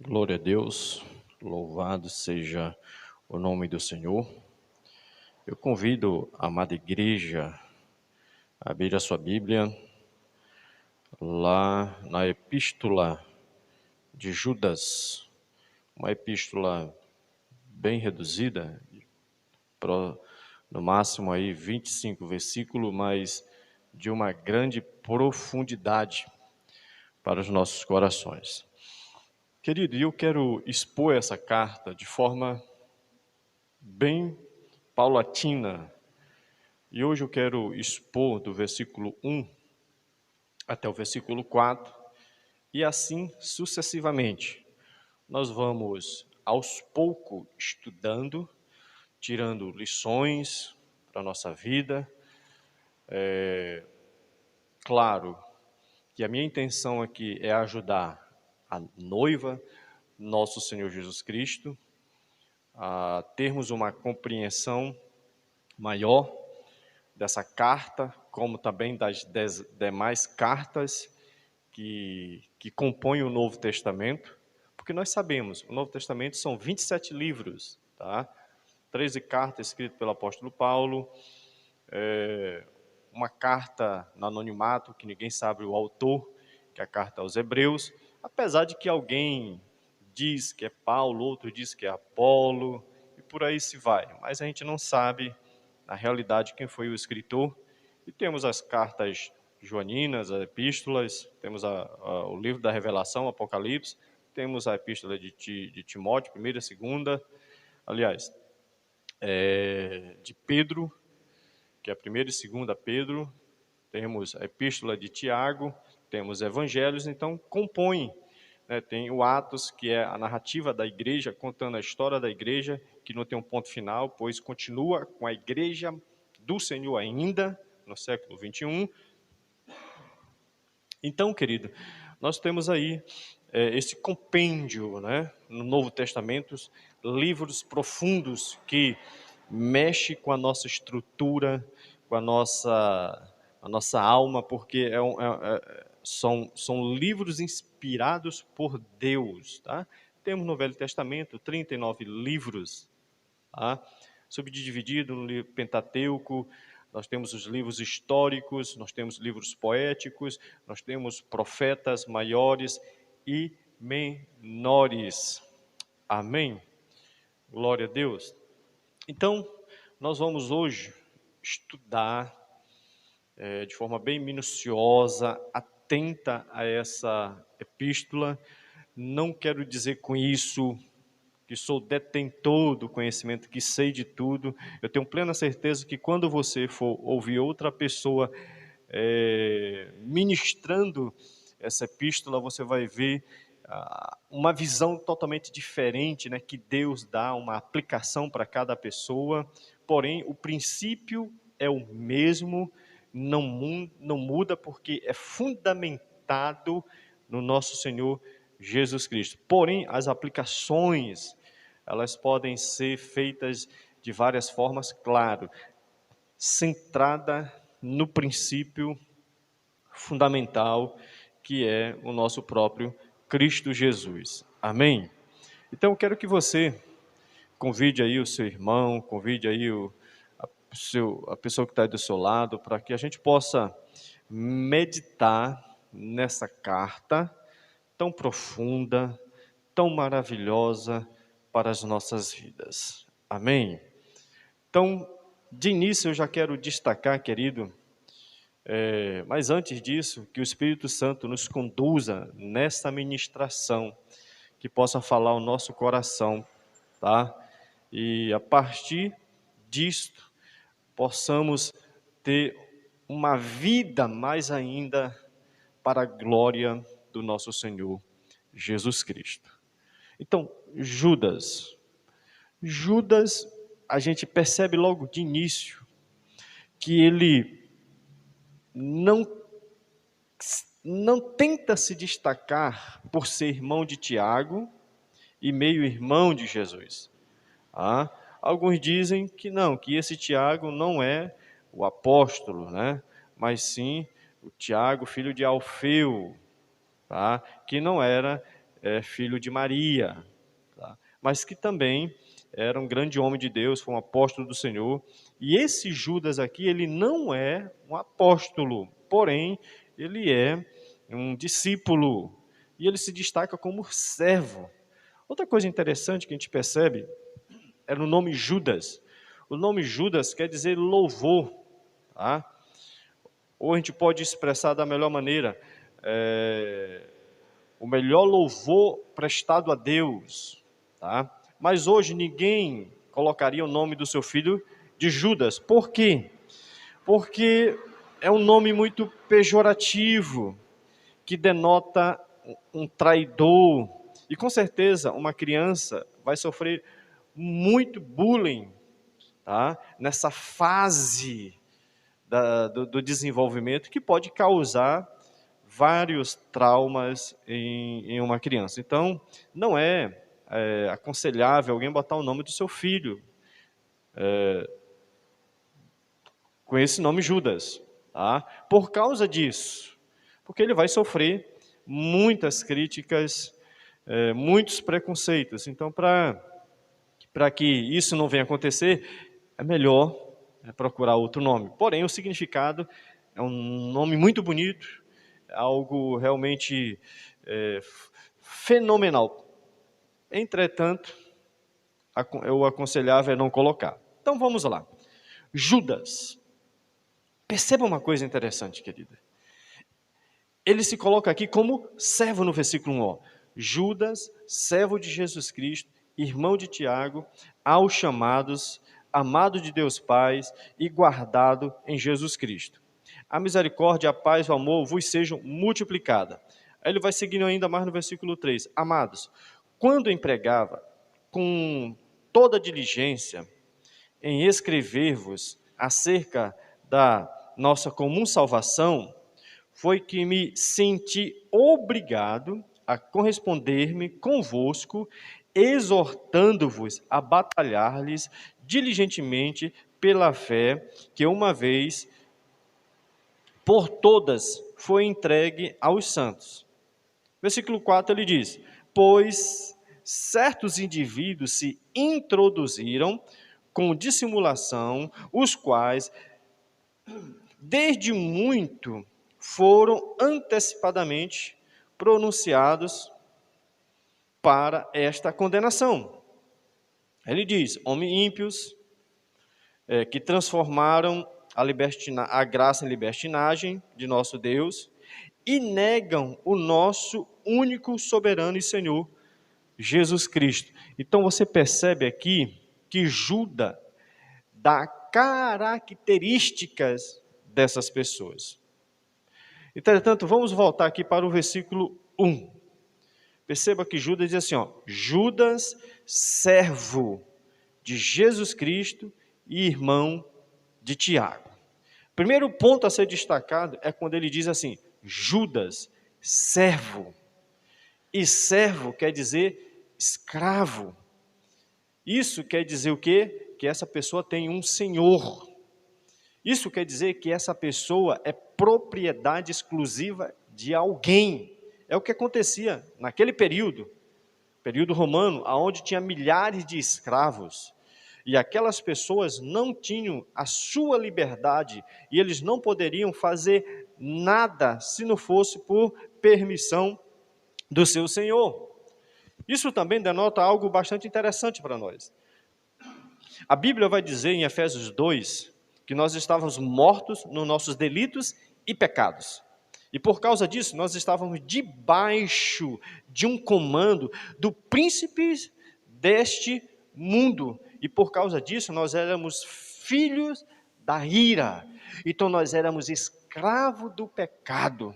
Glória a Deus, louvado seja o nome do Senhor. Eu convido a amada igreja a abrir a sua Bíblia lá na Epístola de Judas, uma epístola bem reduzida, no máximo aí 25 versículos, mas de uma grande profundidade para os nossos corações. Querido, eu quero expor essa carta de forma bem paulatina. E hoje eu quero expor do versículo 1 até o versículo 4, e assim sucessivamente. Nós vamos, aos poucos, estudando, tirando lições para a nossa vida. Claro que a minha intenção aqui é ajudar a noiva, nosso Senhor Jesus Cristo, a termos uma compreensão maior dessa carta, como também das demais cartas que compõem o Novo Testamento, porque nós sabemos, o Novo Testamento são 27 livros, tá? 13 cartas escritas pelo apóstolo Paulo, uma carta no anonimato, que ninguém sabe o autor, que é a carta aos Hebreus, apesar de que alguém diz que é Paulo, outro diz que é Apolo, e por aí se vai, mas a gente não sabe, na realidade, quem foi o escritor. E temos as cartas joaninas, as epístolas, temos o livro da Revelação, Apocalipse, temos a epístola de Timóteo, primeira, segunda, aliás, de Pedro, que é a primeira e segunda Pedro, temos a epístola de Tiago, temos evangelhos, então compõe, né, tem o Atos, que é a narrativa da igreja, contando a história da igreja, que não tem um ponto final, pois continua com a igreja do Senhor ainda, no século 21. Então, querido, nós temos aí esse compêndio, né, no Novo Testamento, livros profundos que mexe com a nossa estrutura, com a nossa alma, porque são livros inspirados por Deus, tá? Temos no Velho Testamento 39 livros, tá? Subdividido no livro Pentateuco, nós temos os livros históricos, nós temos livros poéticos, nós temos profetas maiores e menores. Amém? Glória a Deus. Então, nós vamos hoje estudar de forma bem minuciosa, atenta a essa epístola. Não quero dizer com isso que sou detentor do conhecimento, que sei de tudo. Eu tenho plena certeza que quando você for ouvir outra pessoa ministrando essa epístola, você vai ver uma visão totalmente diferente, né, que Deus dá, uma aplicação para cada pessoa. Porém, o princípio é o mesmo, não muda, porque é fundamentado no nosso Senhor Jesus Cristo. Porém, as aplicações, elas podem ser feitas de várias formas, claro, centrada no princípio fundamental, que é o nosso próprio Cristo Jesus. Amém? Então, eu quero que você convide aí o seu irmão, convide aí a pessoa que está aí do seu lado, para que a gente possa meditar nessa carta tão profunda, tão maravilhosa para as nossas vidas. Amém? Então, de início eu já quero destacar, querido, mas antes disso, que o Espírito Santo nos conduza nessa ministração, que possa falar o nosso coração, tá? E a partir disto, possamos ter uma vida mais ainda para a glória do nosso Senhor Jesus Cristo. Então, Judas, a gente percebe logo de início que ele não tenta se destacar por ser irmão de Tiago e meio-irmão de Jesus. Alguns dizem que não, que esse Tiago não é o apóstolo, né? Mas sim o Tiago, filho de Alfeu, tá? Que não era filho de Maria, tá? Mas que também era um grande homem de Deus, foi um apóstolo do Senhor. E esse Judas aqui, ele não é um apóstolo, porém, ele é um discípulo, e ele se destaca como servo. Outra coisa interessante que a gente percebe é no nome Judas. O nome Judas quer dizer louvor, tá? Ou a gente pode expressar da melhor maneira, o melhor louvor prestado a Deus, tá? Mas hoje ninguém colocaria o nome do seu filho de Judas. Por quê? Porque é um nome muito pejorativo, que denota um traidor. E com certeza uma criança vai sofrer muito bullying, tá? Nessa fase do desenvolvimento, que pode causar vários traumas em uma criança. Então, não é aconselhável alguém botar o nome do seu filho com esse nome Judas, tá? Por causa disso, porque ele vai sofrer muitas críticas, muitos preconceitos. Então, para que isso não venha acontecer, é melhor procurar outro nome. Porém, o significado é um nome muito bonito, algo realmente fenomenal. Entretanto, eu aconselhava é não colocar. Então vamos lá. Judas. Perceba uma coisa interessante, querida. Ele se coloca aqui como servo no versículo 1. Ó. Judas, servo de Jesus Cristo, irmão de Tiago, aos chamados, amado de Deus Pai e guardado em Jesus Cristo. A misericórdia, a paz e o amor vos sejam multiplicadas. Aí ele vai seguindo ainda mais no versículo 3. Amados, quando empregava com toda diligência em escrever-vos acerca da nossa comum salvação, foi que me senti obrigado a corresponder-me convosco, exortando-vos a batalhar-lhes diligentemente pela fé que uma vez por todas foi entregue aos santos. Versículo 4 ele diz: pois certos indivíduos se introduziram com dissimulação, os quais desde muito foram antecipadamente pronunciados para esta condenação. Ele diz: homens ímpios, que transformaram a graça em libertinagem de nosso Deus e negam o nosso único soberano e Senhor, Jesus Cristo. Então você percebe aqui que Judas dá características dessas pessoas. Entretanto, vamos voltar aqui para o versículo 1. Perceba que Judas diz assim, ó, Judas, servo de Jesus Cristo e irmão de Tiago. Primeiro ponto a ser destacado é quando ele diz assim, Judas, servo. E servo quer dizer escravo. Isso quer dizer o quê? Que essa pessoa tem um senhor. Isso quer dizer que essa pessoa é propriedade exclusiva de alguém. É o que acontecia naquele período romano, onde tinha milhares de escravos. E aquelas pessoas não tinham a sua liberdade e eles não poderiam fazer nada se não fosse por permissão do seu senhor. Isso também denota algo bastante interessante para nós. A Bíblia vai dizer em Efésios 2 que nós estávamos mortos nos nossos delitos e pecados. E por causa disso, nós estávamos debaixo de um comando do príncipe deste mundo. E por causa disso, nós éramos filhos da ira. Então, nós éramos escravos do pecado.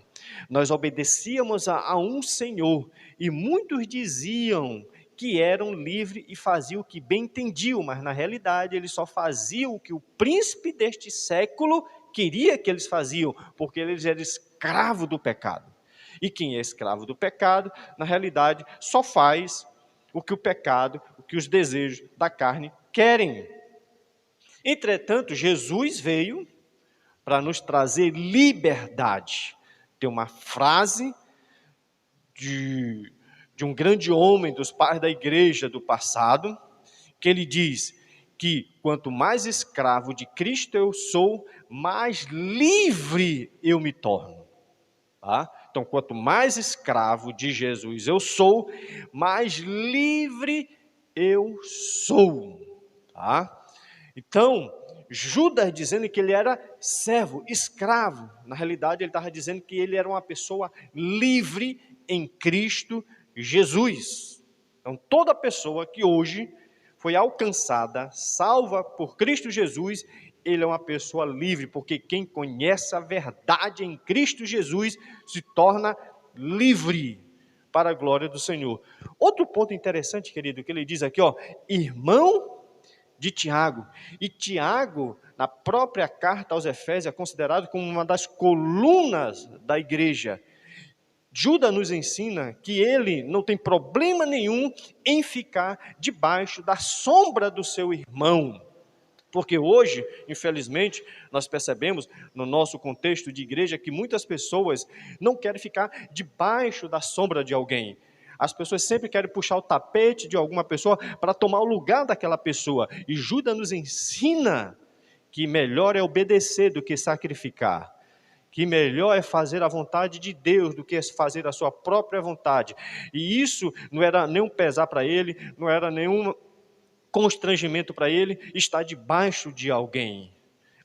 Nós obedecíamos a um Senhor. E muitos diziam que eram livres e faziam o que bem entendiam, mas na realidade eles só faziam o que o príncipe deste século queria que eles faziam, porque eles eram escravos do pecado. E quem é escravo do pecado, na realidade, só faz o que o pecado, o que os desejos da carne querem. Entretanto, Jesus veio para nos trazer liberdade. Tem uma frase de de um grande homem dos pais da igreja do passado, que ele diz que quanto mais escravo de Cristo eu sou, mais livre eu me torno. Tá? Então, quanto mais escravo de Jesus eu sou, mais livre eu sou. Tá? Então, Judas dizendo que ele era servo, escravo. Na realidade, ele estava dizendo que ele era uma pessoa livre em Cristo Jesus. Então, toda pessoa que hoje foi alcançada, salva por Cristo Jesus, ele é uma pessoa livre, porque quem conhece a verdade em Cristo Jesus se torna livre para a glória do Senhor. Outro ponto interessante, querido, que ele diz aqui, irmão de Tiago. E Tiago, na própria carta aos Efésios, é considerado como uma das colunas da igreja. Judas nos ensina que ele não tem problema nenhum em ficar debaixo da sombra do seu irmão. Porque hoje, infelizmente, nós percebemos no nosso contexto de igreja que muitas pessoas não querem ficar debaixo da sombra de alguém. As pessoas sempre querem puxar o tapete de alguma pessoa para tomar o lugar daquela pessoa. E Judas nos ensina que melhor é obedecer do que sacrificar. Que melhor é fazer a vontade de Deus do que fazer a sua própria vontade. E isso não era nenhum pesar para ele, não era nenhum constrangimento para ele estar debaixo de alguém,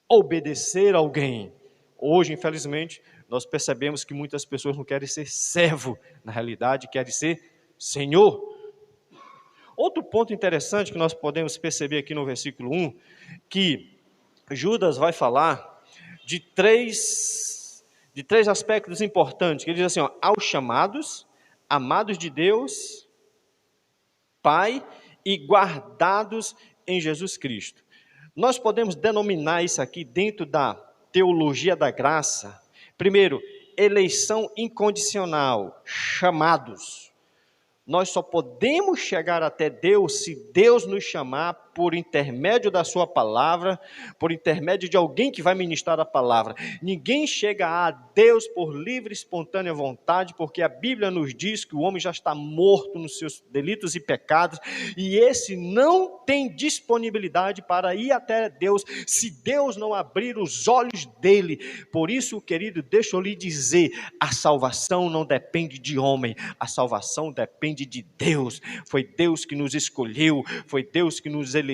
obedecer a alguém. Hoje, infelizmente, nós percebemos que muitas pessoas não querem ser servo, na realidade querem ser senhor. Outro ponto interessante que nós podemos perceber aqui no versículo 1, que Judas vai falar de três aspectos importantes, que ele diz assim, aos chamados, amados de Deus, Pai, e guardados em Jesus Cristo. Nós podemos denominar isso aqui dentro da teologia da graça, primeiro, eleição incondicional, chamados. Nós só podemos chegar até Deus se Deus nos chamar por intermédio da sua palavra, por intermédio de alguém que vai ministrar a palavra. Ninguém chega a Deus por livre e espontânea vontade, porque a Bíblia nos diz que o homem já está morto nos seus delitos e pecados, e esse não tem disponibilidade para ir até Deus, se Deus não abrir os olhos dele. Por isso, querido, deixa eu lhe dizer, a salvação não depende de homem, a salvação depende de Deus. Foi Deus que nos escolheu, foi Deus que nos elegeu.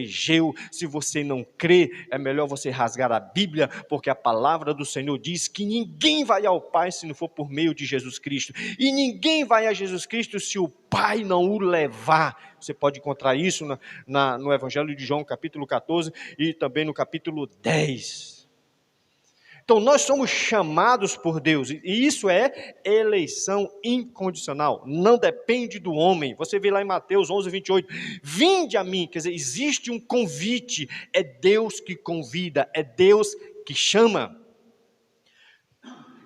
Se você não crê, é melhor você rasgar a Bíblia, porque a palavra do Senhor diz que ninguém vai ao Pai se não for por meio de Jesus Cristo, e ninguém vai a Jesus Cristo se o Pai não o levar. Você pode encontrar isso no Evangelho de João, capítulo 14, e também no capítulo 10. Então, nós somos chamados por Deus, e isso é eleição incondicional, não depende do homem. Você vê lá em Mateus 11, 28, vinde a mim, quer dizer, existe um convite, é Deus que convida, é Deus que chama.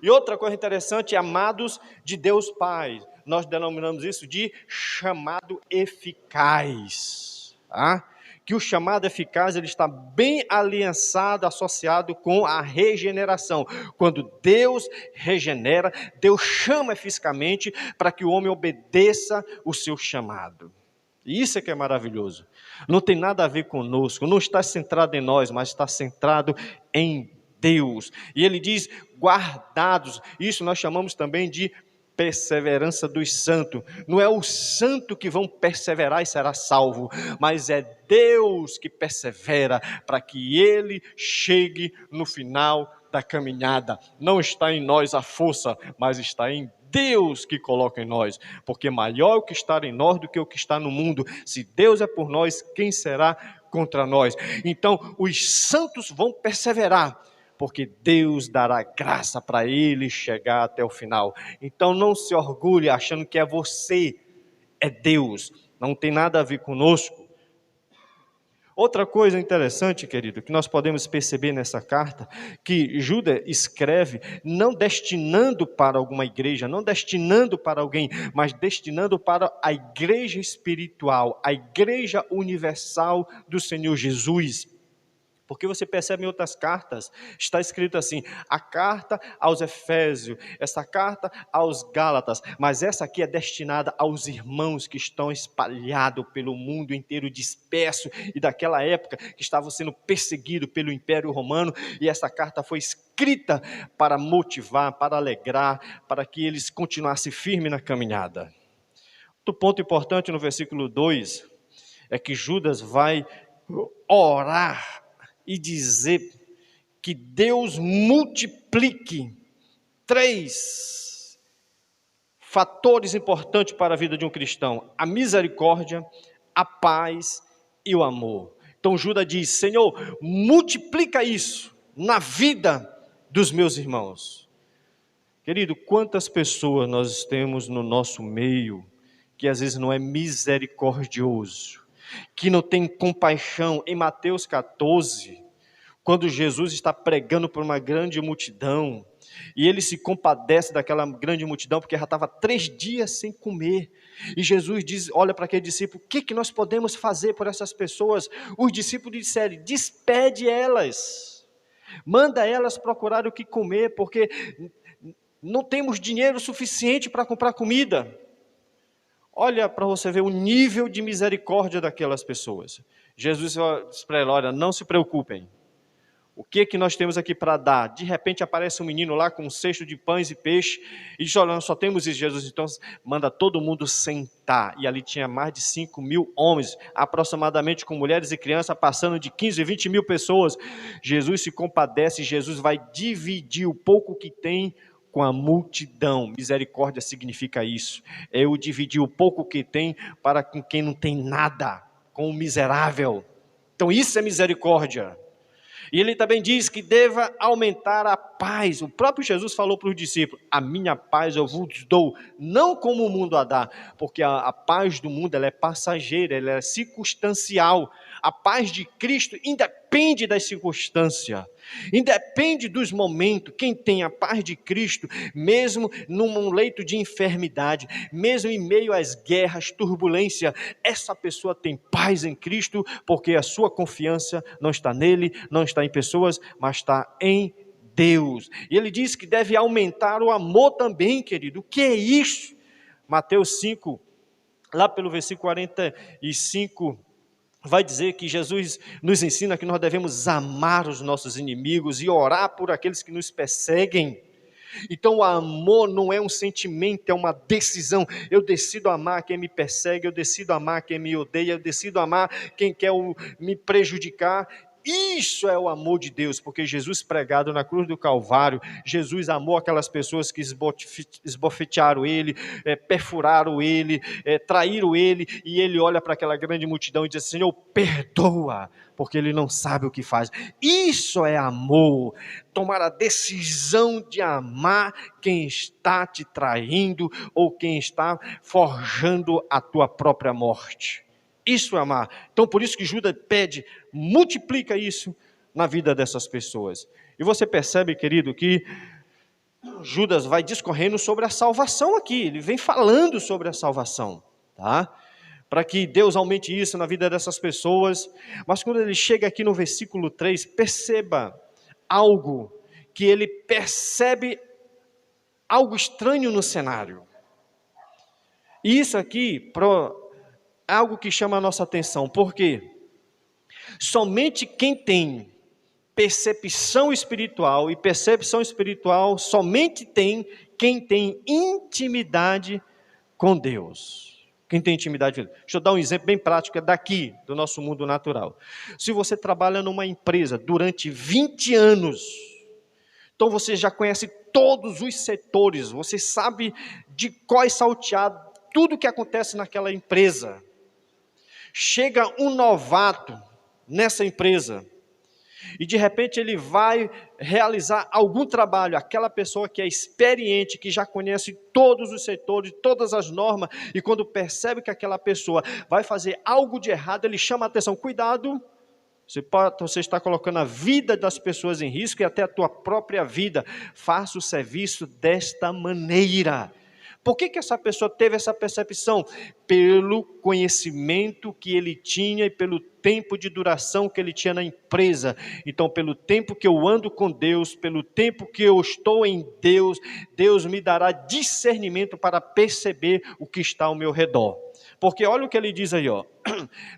E outra coisa interessante, amados de Deus Pai, nós denominamos isso de chamado eficaz, tá? Que o chamado eficaz ele está bem aliançado, associado com a regeneração. Quando Deus regenera, Deus chama eficazmente para que o homem obedeça o seu chamado. E isso é que é maravilhoso. Não tem nada a ver conosco, não está centrado em nós, mas está centrado em Deus. E ele diz, guardados, isso nós chamamos também de perseverança dos santos. Não é o santo que vão perseverar e será salvo, mas é Deus que persevera para que ele chegue no final da caminhada. Não está em nós a força, mas está em Deus que coloca em nós, porque maior é o que está em nós do que o que está no mundo. Se Deus é por nós, quem será contra nós? Então os santos vão perseverar, porque Deus dará graça para ele chegar até o final. Então não se orgulhe achando que é você, é Deus, não tem nada a ver conosco. Outra coisa interessante, querido, que nós podemos perceber nessa carta, que Judas escreve não destinando para alguma igreja, não destinando para alguém, mas destinando para a igreja espiritual, a igreja universal do Senhor Jesus. Porque você percebe em outras cartas, está escrito assim, a carta aos Efésios, essa carta aos Gálatas, mas essa aqui é destinada aos irmãos que estão espalhados pelo mundo inteiro, dispersos, e daquela época que estavam sendo perseguidos pelo Império Romano, e essa carta foi escrita para motivar, para alegrar, para que eles continuassem firmes na caminhada. Outro ponto importante no versículo 2, é que Judas vai orar e dizer que Deus multiplique 3 fatores importantes para a vida de um cristão: a misericórdia, a paz e o amor. Então Judas diz: Senhor, multiplica isso na vida dos meus irmãos. Querido, quantas pessoas nós temos no nosso meio que às vezes não é misericordioso, que não tem compaixão. Em Mateus 14, quando Jesus está pregando para uma grande multidão, e ele se compadece daquela grande multidão, porque já estava 3 dias sem comer, e Jesus diz, olha para aquele discípulo: o que nós podemos fazer por essas pessoas? Os discípulos disseram: despede elas, manda elas procurar o que comer, porque não temos dinheiro suficiente para comprar comida. Olha para você ver o nível de misericórdia daquelas pessoas. Jesus disse para ela: olha, não se preocupem, o que nós temos aqui para dar? De repente aparece um menino lá com um cesto de pães e peixe, e diz: olha, nós só temos isso. Jesus então manda todo mundo sentar, e ali tinha mais de 5.000 homens, aproximadamente, com mulheres e crianças, passando de 15 e 20 mil pessoas. Jesus se compadece, Jesus vai dividir o pouco que tem com a multidão. Misericórdia significa isso, é eu dividir o pouco que tem para com quem não tem nada, com o miserável. Então isso é misericórdia. E ele também diz que deva aumentar a paz. O próprio Jesus falou para os discípulos: a minha paz eu vos dou, não como o mundo a dá, porque a paz do mundo ela é passageira, ela é circunstancial. A paz de Cristo independe das circunstâncias, independe dos momentos. Quem tem a paz de Cristo, mesmo num leito de enfermidade, mesmo em meio às guerras, turbulência, essa pessoa tem paz em Cristo, porque a sua confiança não está nele, não está em pessoas, mas está em Deus. E ele diz que deve aumentar o amor também, querido. O que é isso? Mateus 5, lá pelo versículo 45, vai dizer que Jesus nos ensina que nós devemos amar os nossos inimigos e orar por aqueles que nos perseguem. Então o amor não é um sentimento, é uma decisão. Eu decido amar quem me persegue, eu decido amar quem me odeia, eu decido amar quem quer me prejudicar. Isso é o amor de Deus, porque Jesus pregado na cruz do Calvário, Jesus amou aquelas pessoas que esbofetearam ele, perfuraram ele, traíram ele, e ele olha para aquela grande multidão e diz: Senhor, perdoa, porque ele não sabe o que faz. Isso é amor, tomar a decisão de amar quem está te traindo, ou quem está forjando a tua própria morte. Isso é amar. Então por isso que Judas pede: multiplica isso na vida dessas pessoas. E você percebe, querido, que Judas vai discorrendo sobre a salvação aqui. Ele vem falando sobre a salvação, tá? Para que Deus aumente isso na vida dessas pessoas. Mas quando ele chega aqui no versículo 3, perceba algo, que ele percebe algo estranho no cenário. E isso aqui é algo que chama a nossa atenção, porque somente quem tem percepção espiritual, e percepção espiritual somente tem quem tem intimidade com Deus. Quem tem intimidade com Deus. Deixa eu dar um exemplo bem prático daqui, do nosso mundo natural. Se você trabalha numa empresa durante 20 anos, então você já conhece todos os setores, você sabe de cor salteado tudo o que acontece naquela empresa. Chega um novato nessa empresa, e de repente ele vai realizar algum trabalho, aquela pessoa que é experiente, que já conhece todos os setores, todas as normas, e quando percebe que aquela pessoa vai fazer algo de errado, ele chama a atenção: cuidado, você está colocando a vida das pessoas em risco, e até a tua própria vida, faça o serviço desta maneira. Por que essa pessoa teve essa percepção? Pelo conhecimento que ele tinha e pelo tempo de duração que ele tinha na empresa. Então, pelo tempo que eu ando com Deus, pelo tempo que eu estou em Deus, Deus me dará discernimento para perceber o que está ao meu redor. Porque olha o que ele diz aí, ó.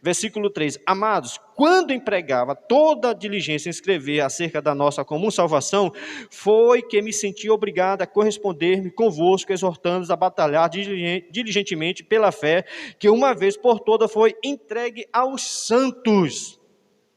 Versículo 3: amados, quando empregava toda a diligência em escrever acerca da nossa comum salvação, foi que me senti obrigado a corresponder-me convosco, exortando-os a batalhar diligentemente pela fé, que uma vez por toda foi entregue aos santos.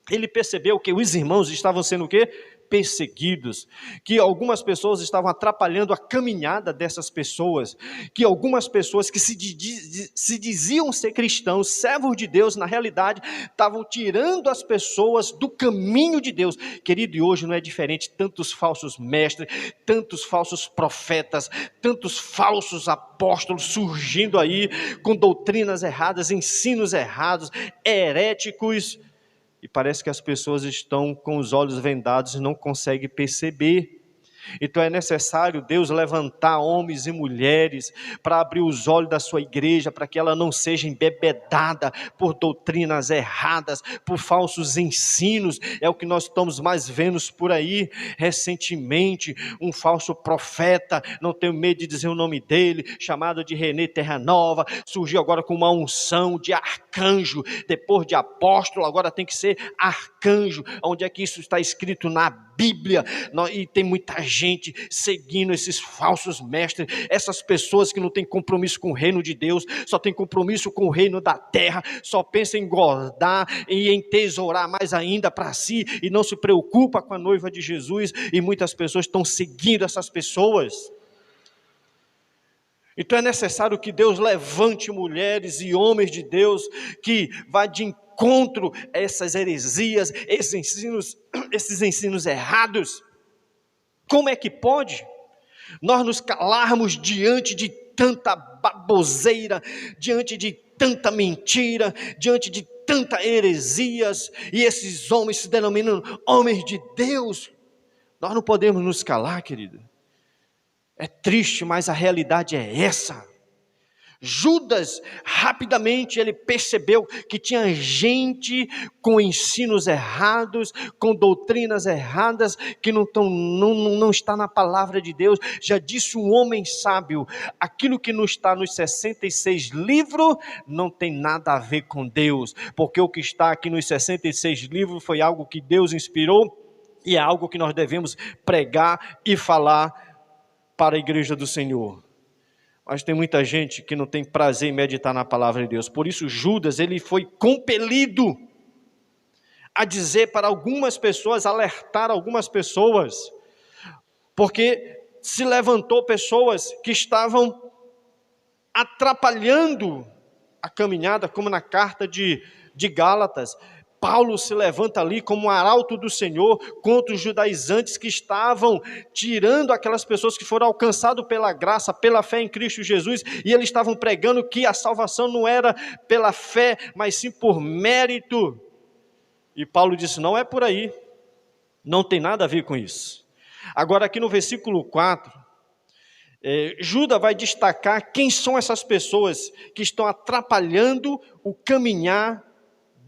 Ele percebeu que os irmãos estavam sendo o quê? Perseguidos, que algumas pessoas estavam atrapalhando a caminhada dessas pessoas, que algumas pessoas que se diziam ser cristãos, servos de Deus, na realidade, estavam tirando as pessoas do caminho de Deus. Querido, e hoje não é diferente, tantos falsos mestres, tantos falsos profetas, tantos falsos apóstolos surgindo aí, com doutrinas erradas, ensinos errados, heréticos, e parece que as pessoas estão com os olhos vendados e não conseguem perceber. Então é necessário Deus levantar homens e mulheres para abrir os olhos da sua igreja, para que ela não seja embebedada por doutrinas erradas, por falsos ensinos. É o que nós estamos mais vendo por aí recentemente, um falso profeta, não tenho medo de dizer o nome dele, chamado de René Terra Nova, surgiu agora com uma unção de arcanjo, depois de apóstolo, agora tem que ser arcanjo. Onde é que isso está escrito na Bíblia? E tem muita gente seguindo esses falsos mestres, essas pessoas que não têm compromisso com o reino de Deus, só tem compromisso com o reino da terra, só pensa em engordar e em tesourar mais ainda para si, e não se preocupa com a noiva de Jesus, e muitas pessoas estão seguindo essas pessoas. Então é necessário que Deus levante mulheres e homens de Deus, que vá de encontro a essas heresias, esses ensinos errados. Como é que pode nós nos calarmos diante de tanta baboseira, diante de tanta mentira, diante de tanta heresias, e esses homens se denominam homens de Deus? Nós não podemos nos calar, querido. É triste, mas a realidade é essa. Judas, rapidamente ele percebeu que tinha gente com ensinos errados, com doutrinas erradas, que não está na palavra de Deus. Já disse um homem sábio: aquilo que não está nos 66 livros, não tem nada a ver com Deus, porque o que está aqui nos 66 livros foi algo que Deus inspirou, e é algo que nós devemos pregar e falar para a igreja do Senhor. Mas tem muita gente que não tem prazer em meditar na palavra de Deus. Por isso Judas, ele foi compelido a dizer para algumas pessoas, alertar algumas pessoas, porque se levantou pessoas que estavam atrapalhando a caminhada, como na carta de Gálatas. Paulo se levanta ali como um arauto do Senhor contra os judaizantes que estavam tirando aquelas pessoas que foram alcançadas pela graça, pela fé em Cristo Jesus, e eles estavam pregando que a salvação não era pela fé, mas sim por mérito. E Paulo disse: não é por aí, não tem nada a ver com isso. Agora aqui no versículo 4, Judas vai destacar quem são essas pessoas que estão atrapalhando o caminhar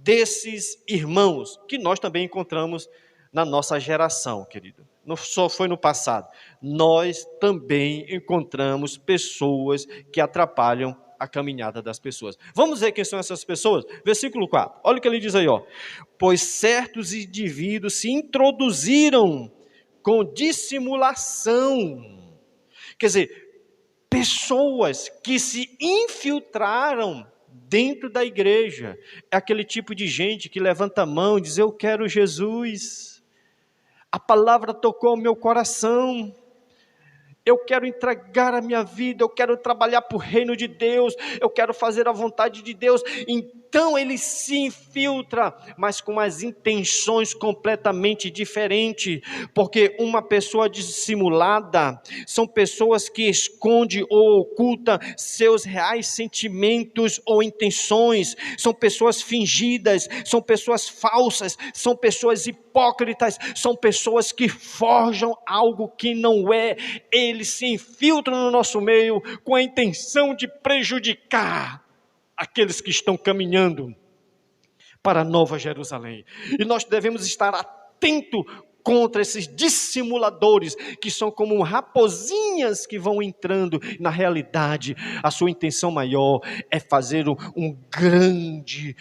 desses irmãos, que nós também encontramos na nossa geração, querido. Não só foi no passado, nós também encontramos pessoas que atrapalham a caminhada das pessoas. Vamos ver quem são essas pessoas? Versículo 4, olha o que ele diz aí, ó. Pois certos indivíduos se introduziram com dissimulação. Quer dizer, pessoas que se infiltraram dentro da igreja. É aquele tipo de gente que levanta a mão e diz: eu quero Jesus, a palavra tocou o meu coração, eu quero entregar a minha vida, eu quero trabalhar para o reino de Deus, eu quero fazer a vontade de Deus. Então ele se infiltra, mas com as intenções completamente diferentes, porque uma pessoa dissimulada são pessoas que escondem ou ocultam seus reais sentimentos ou intenções, são pessoas fingidas, são pessoas falsas, são pessoas hipócritas, são pessoas que forjam algo que não é. Eles se infiltram no nosso meio com a intenção de prejudicar aqueles que estão caminhando para a Nova Jerusalém. E nós devemos estar atentos contra esses dissimuladores, que são como raposinhas que vão entrando. Na realidade, a sua intenção maior é fazer um grande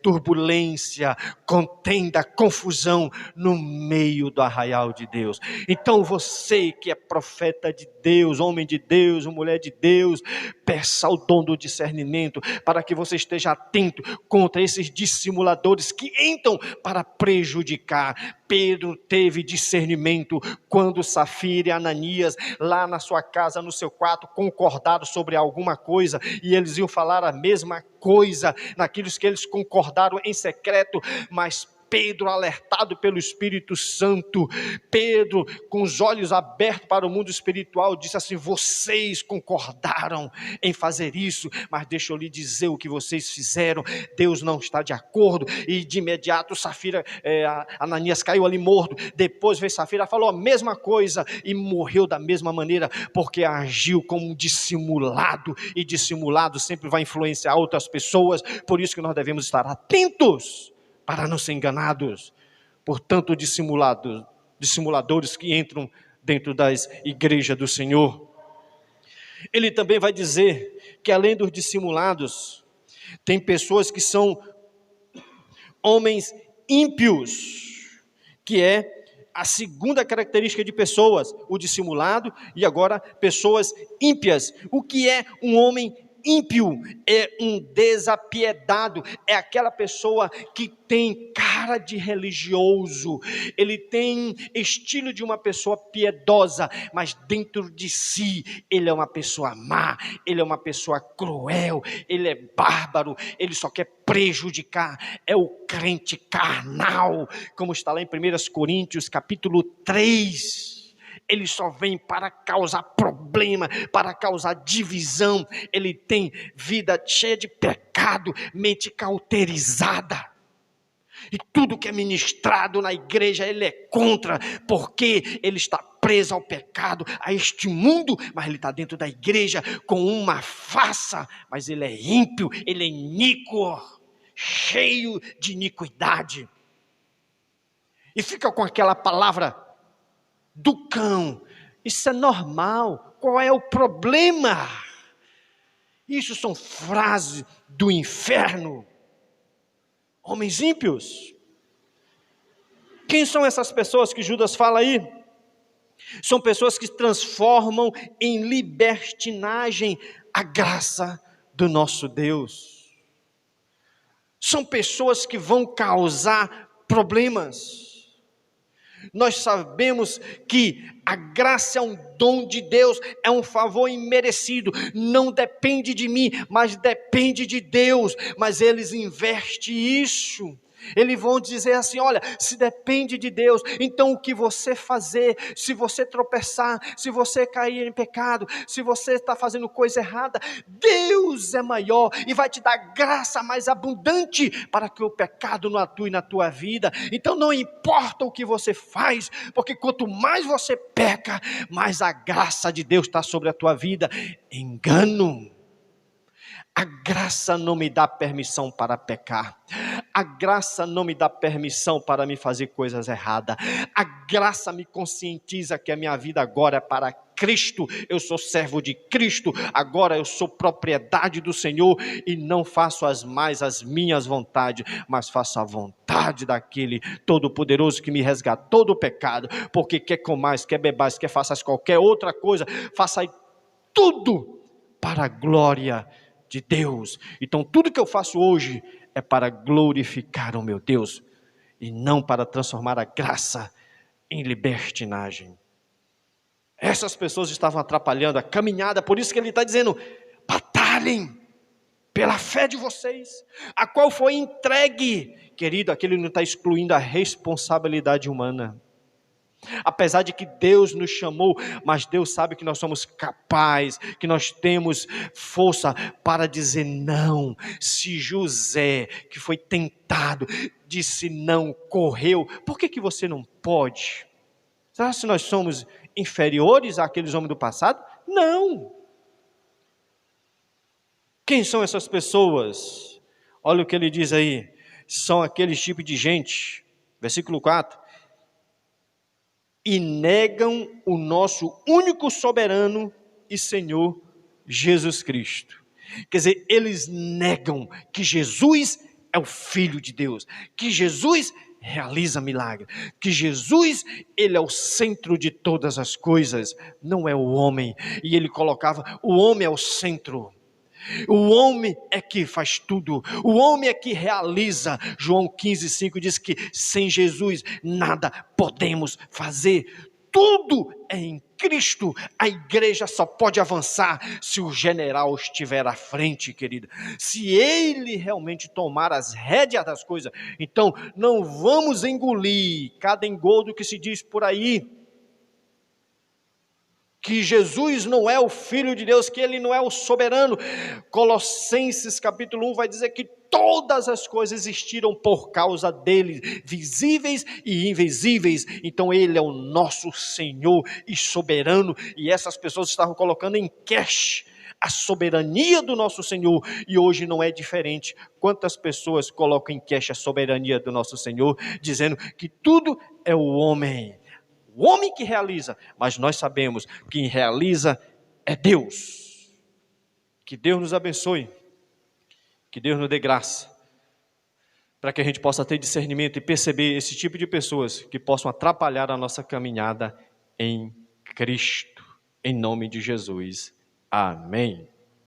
turbulência, contenda, confusão no meio do arraial de Deus. Então você que é profeta de Deus, homem de Deus, mulher de Deus, peça o dom do discernimento, para que você esteja atento contra esses dissimuladores que entram para prejudicar. Pedro teve discernimento quando Safira e Ananias, lá na sua casa, no seu quarto, concordaram sobre alguma coisa, e eles iam falar a mesma coisa, naquilo que eles concordaram em secreto, mas Pedro, alertado pelo Espírito Santo, Pedro, com os olhos abertos para o mundo espiritual, disse assim: vocês concordaram em fazer isso, mas deixa eu lhe dizer o que vocês fizeram, Deus não está de acordo. E de imediato Ananias caiu ali morto. Depois veio Safira, falou a mesma coisa e morreu da mesma maneira, porque agiu como um dissimulado, e dissimulado sempre vai influenciar outras pessoas. Por isso que nós devemos estar atentos para não ser enganados por tanto dissimuladores que entram dentro das igrejas do Senhor. Ele também vai dizer que além dos dissimulados, tem pessoas que são homens ímpios, que é a segunda característica de pessoas, o dissimulado, e agora pessoas ímpias. O que é um homem ímpio? É um desapiedado, é aquela pessoa que tem cara de religioso, ele tem estilo de uma pessoa piedosa, mas dentro de si ele é uma pessoa má, ele é uma pessoa cruel, ele é bárbaro, ele só quer prejudicar, é o crente carnal, como está lá em 1 Coríntios capítulo 3, ele só vem para causar problema, para causar divisão, ele tem vida cheia de pecado, mente cauterizada, e tudo que é ministrado na igreja ele é contra, porque ele está preso ao pecado, a este mundo, mas ele está dentro da igreja com uma farsa, mas ele é ímpio, ele é iníquo, cheio de iniquidade, e fica com aquela palavra do cão. Isso é normal, qual é o problema? Isso são frases do inferno. Homens ímpios. Quem são essas pessoas que Judas fala aí? São pessoas que transformam em libertinagem a graça do nosso Deus. São pessoas que vão causar problemas. Nós sabemos que a graça é um dom de Deus, é um favor imerecido, não depende de mim, mas depende de Deus. Mas eles investem isso, eles vão dizer assim: olha, se depende de Deus, então o que você fazer, se você tropeçar, se você cair em pecado, se você está fazendo coisa errada, Deus é maior e vai te dar graça mais abundante para que o pecado não atue na tua vida. Então não importa o que você faz, porque quanto mais você peca, mais a graça de Deus está sobre a tua vida. Engano. A graça não me dá permissão para pecar. A graça não me dá permissão para me fazer coisas erradas. A graça me conscientiza que a minha vida agora é para Cristo. Eu sou servo de Cristo. Agora eu sou propriedade do Senhor e não faço as minhas vontades, mas faço a vontade daquele Todo-Poderoso que me resgatou do pecado. Porque quer comais, quer bebais, quer faças qualquer outra coisa, faça tudo para a glória de Deus. Então tudo que eu faço hoje é para glorificar o meu Deus e não para transformar a graça em libertinagem. Essas pessoas estavam atrapalhando a caminhada, por isso que ele está dizendo: batalhem pela fé de vocês, a qual foi entregue. Querido, aqui ele não está excluindo a responsabilidade humana. Apesar de que Deus nos chamou, mas Deus sabe que nós somos capazes, que nós temos força para dizer não. Se José, que foi tentado, disse não, correu, por que você não pode? Será que nós somos inferiores àqueles homens do passado? Não. Quem são essas pessoas? Olha o que ele diz aí: são aqueles tipos de gente, versículo 4, e negam o nosso único soberano e Senhor Jesus Cristo. Quer dizer, eles negam que Jesus é o Filho de Deus, que Jesus realiza milagre, que Jesus, ele é o centro de todas as coisas, não é o homem. E ele colocava, o homem é o centro. O homem é que faz tudo, o homem é que realiza. João 15:5 diz que sem Jesus nada podemos fazer. Tudo é em Cristo. A igreja só pode avançar se o general estiver à frente, querida. Se ele realmente tomar as rédeas das coisas. Então, não vamos engolir cada engodo que se diz por aí, que Jesus não é o Filho de Deus, que ele não é o soberano. Colossenses capítulo 1 vai dizer que todas as coisas existiram por causa dele, visíveis e invisíveis. Então ele é o nosso Senhor e soberano, e essas pessoas estavam colocando em cash a soberania do nosso Senhor, e hoje não é diferente. Quantas pessoas colocam em cash a soberania do nosso Senhor, dizendo que tudo é o homem que realiza, mas nós sabemos que quem realiza é Deus. Que Deus nos abençoe, que Deus nos dê graça, para que a gente possa ter discernimento e perceber esse tipo de pessoas que possam atrapalhar a nossa caminhada em Cristo, em nome de Jesus, amém.